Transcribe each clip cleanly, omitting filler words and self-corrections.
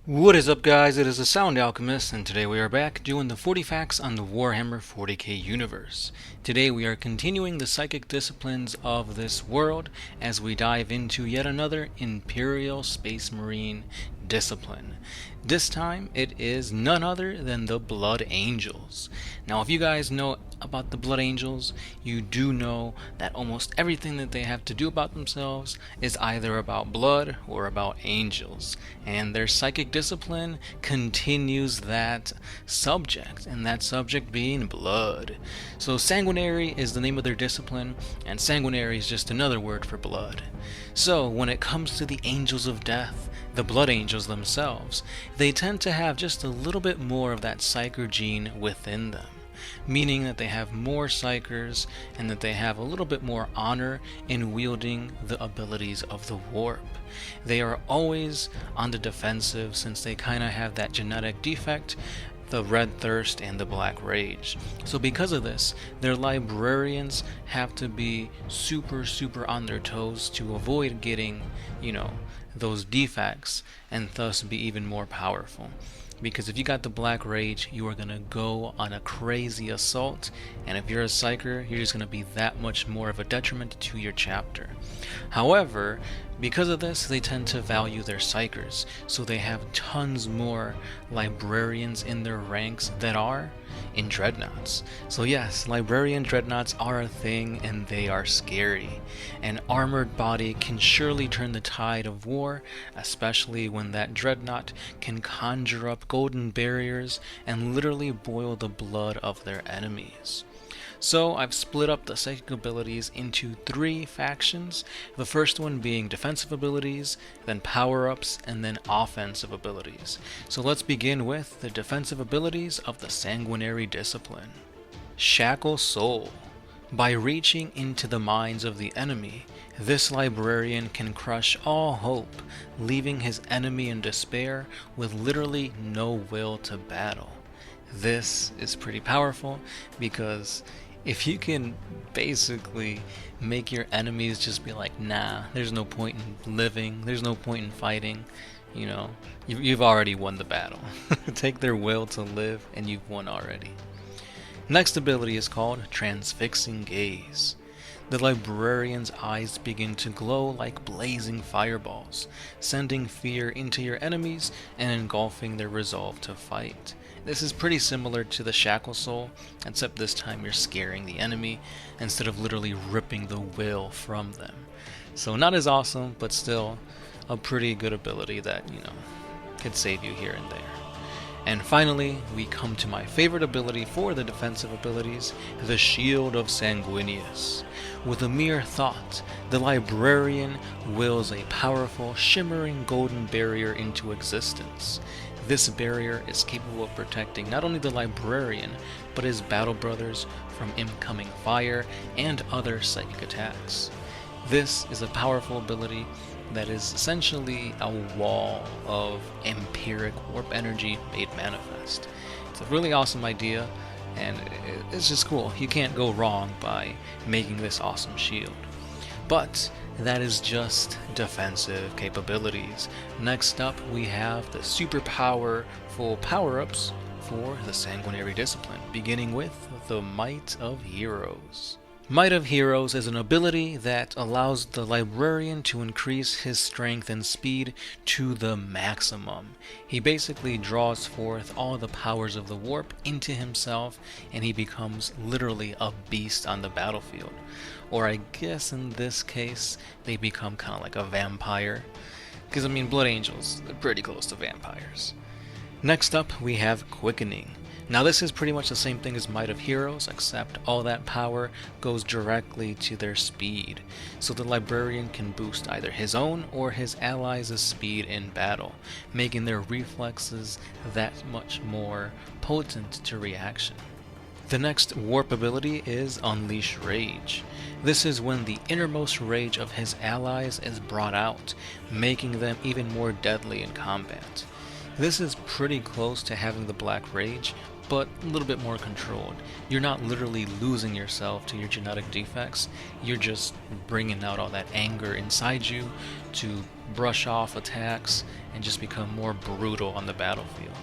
What is up, guys? It is the Sound Alchemist, and today we are back doing the 40 facts on the Warhammer 40K universe. Today we are continuing the psychic disciplines of this world as we dive into yet another Imperial Space Marine discipline. This time it is none other than the Blood Angels. Now, if you guys know about the Blood Angels, you do know that almost everything that they have to do about themselves is either about blood or about angels, and their psychic discipline continues that subject, and that subject being blood. So Sanguinary is the name of their discipline, and Sanguinary is just another word for blood. So when it comes to the Angels of Death, the Blood Angels themselves, they tend to have just a little bit more of that Psyker gene within them, meaning that they have more Psykers and that they have a little bit more honor in wielding the abilities of the Warp. They are always on the defensive since they kind of have that genetic defect, the Red Thirst and the Black Rage. So because of this, their librarians have to be super on their toes to avoid getting, those defects, and thus be even more powerful. Because if you got the Black Rage, you are going to go on a crazy assault, and if you're a Psyker, you're just going to be that much more of a detriment to your chapter. However, because of this, they tend to value their Psykers, so they have tons more librarians in their ranks that are in dreadnoughts. So yes, librarian dreadnoughts are a thing, and they are scary. An armored body can surely turn the tide of war, especially when that dreadnought can conjure up golden barriers and literally boil the blood of their enemies. So I've split up the psychic abilities into 3 factions, the first one being defensive abilities, then power-ups, and then offensive abilities. So let's begin with the defensive abilities of the Sanguinary discipline. Shackle Soul. By reaching into the minds of the enemy, this librarian can crush all hope, leaving his enemy in despair with literally no will to battle. This is pretty powerful because if you can basically make your enemies just be like, nah, there's no point in living, there's no point in fighting, you've already won the battle. Take their will to live and you've won already. Next ability is called Transfixing Gaze. The librarian's eyes begin to glow like blazing fireballs, sending fear into your enemies and engulfing their resolve to fight. This is pretty similar to the Shackle Soul, except this time you're scaring the enemy instead of literally ripping the will from them. So not as awesome, but still a pretty good ability that, could save you here and there. And finally, we come to my favorite ability for the defensive abilities, the Shield of Sanguinis. With a mere thought, the librarian wills a powerful, shimmering golden barrier into existence. This barrier is capable of protecting not only the librarian, but his battle brothers from incoming fire and other psychic attacks. This is a powerful ability that is essentially a wall of empiric warp energy made manifest. It's a really awesome idea, and it's just cool. You can't go wrong by making this awesome shield. But that is just defensive capabilities. Next up, we have the super powerful power-ups for the Sanguinary discipline, beginning with the Might of Heroes. Might of Heroes is an ability that allows the librarian to increase his strength and speed to the maximum. He basically draws forth all the powers of the warp into himself, and he becomes literally a beast on the battlefield. Or I guess in this case, they become kind of like a vampire. Because Blood Angels, they're pretty close to vampires. Next up, we have Quickening. Now this is pretty much the same thing as Might of Heroes, except all that power goes directly to their speed. So the librarian can boost either his own or his allies' speed in battle, making their reflexes that much more potent to reaction. The next warp ability is Unleash Rage. This is when the innermost rage of his allies is brought out, making them even more deadly in combat. This is pretty close to having the Black Rage, but a little bit more controlled. You're not literally losing yourself to your genetic defects, you're just bringing out all that anger inside you to brush off attacks and just become more brutal on the battlefield.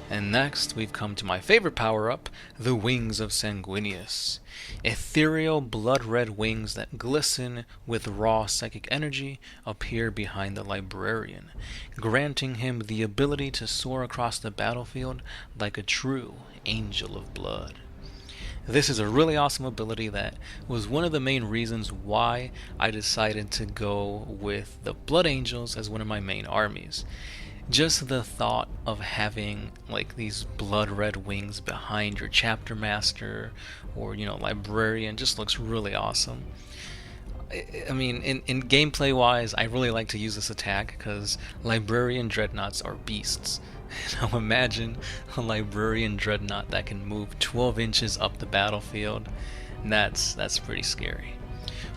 And next, we've come to my favorite power-up, the Wings of Sanguinius. Ethereal blood-red wings that glisten with raw psychic energy appear behind the librarian, granting him the ability to soar across the battlefield like a true angel of blood. This is a really awesome ability that was one of the main reasons why I decided to go with the Blood Angels as one of my main armies. Just the thought of having like these blood red wings behind your chapter master or librarian just looks really awesome. I mean, in gameplay wise, I really like to use this attack because librarian dreadnoughts are beasts. Now imagine a librarian dreadnought that can move 12 inches up the battlefield. That's pretty scary.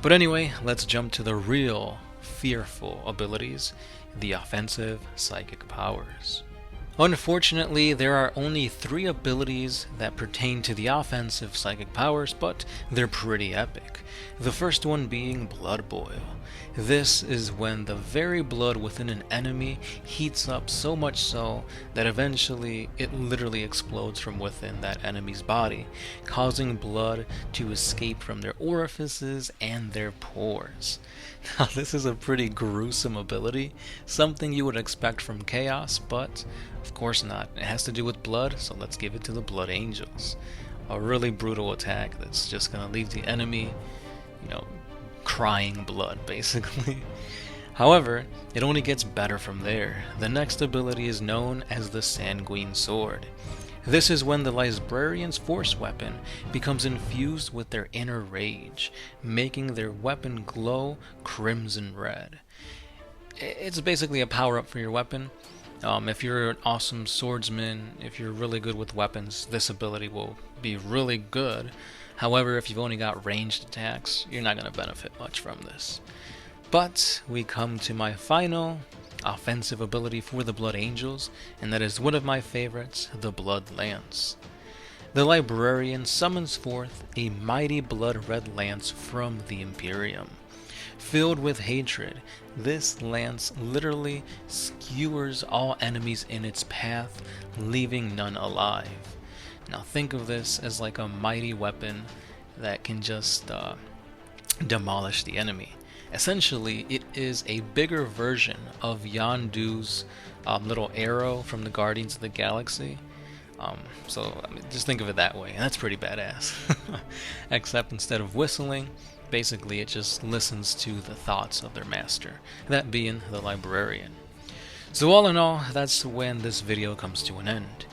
But anyway, let's jump to the real fearful abilities, the offensive psychic powers. Unfortunately, there are only 3 abilities that pertain to the offensive psychic powers, but they're pretty epic. The first one being Blood Boil. This is when the very blood within an enemy heats up so much so that eventually it literally explodes from within that enemy's body, causing blood to escape from their orifices and their pores. Now this is a pretty gruesome ability, something you would expect from Chaos, but of course not. It has to do with blood, so let's give it to the Blood Angels. A really brutal attack that's just going to leave the enemy, crying blood, basically. However, it only gets better from there. The next ability is known as the Sanguine Sword. This is when the librarian's force weapon becomes infused with their inner rage, making their weapon glow crimson red. It's basically a power-up for your weapon. If you're an awesome swordsman, if you're really good with weapons, this ability will be really good. However, if you've only got ranged attacks, you're not going to benefit much from this. But we come to my final offensive ability for the Blood Angels, and that is one of my favorites, the Blood Lance. The librarian summons forth a mighty blood-red lance from the Imperium. Filled with hatred, this lance literally skewers all enemies in its path, leaving none alive. Now think of this as like a mighty weapon that can just demolish the enemy. Essentially, it is a bigger version of Yondu's little arrow from the Guardians of the Galaxy. Just think of it that way, and that's pretty badass. Except instead of whistling, basically it just listens to the thoughts of their master, that being the librarian. So all in all, that's when this video comes to an end.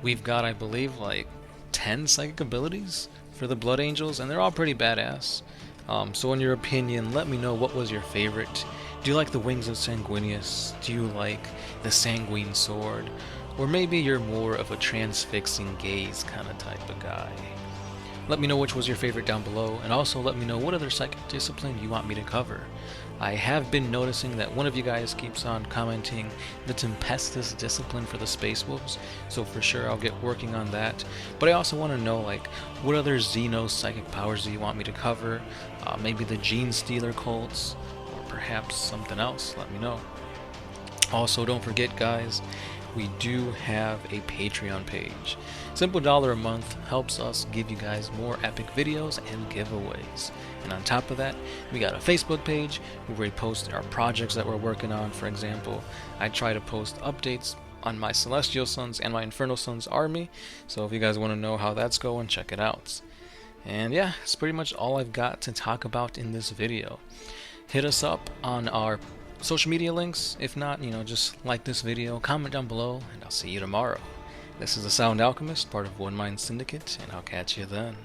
We've got, I believe, like 10 psychic abilities for the Blood Angels, and they're all pretty badass. So in your opinion, let me know what was your favorite. Do you like the Wings of Sanguinius? Do you like the Sanguine Sword? Or maybe you're more of a Transfixing Gaze kind of type of guy. Let me know which was your favorite down below, and also let me know what other psychic discipline you want me to cover. I have been noticing that one of you guys keeps on commenting the Tempestus discipline for the Space Wolves, so for sure I'll get working on that. But I also want to know, like, what other Xenos psychic powers do you want me to cover? Maybe the Gene Stealer cults, or perhaps something else. Let me know. Also, don't forget, guys, we do have a Patreon page. Simple $1 a month helps us give you guys more epic videos and giveaways. And on top of that, we got a Facebook page where we post our projects that we're working on. For example, I try to post updates on my Celestial Sons and my Infernal Sons army. So if you guys want to know how that's going, check it out. And yeah, it's pretty much all I've got to talk about in this video. Hit us up on our social media links. If not, just like this video, comment down below, and I'll see you tomorrow. This is the Sound Alchemist, part of One Mind Syndicate, and I'll catch you then.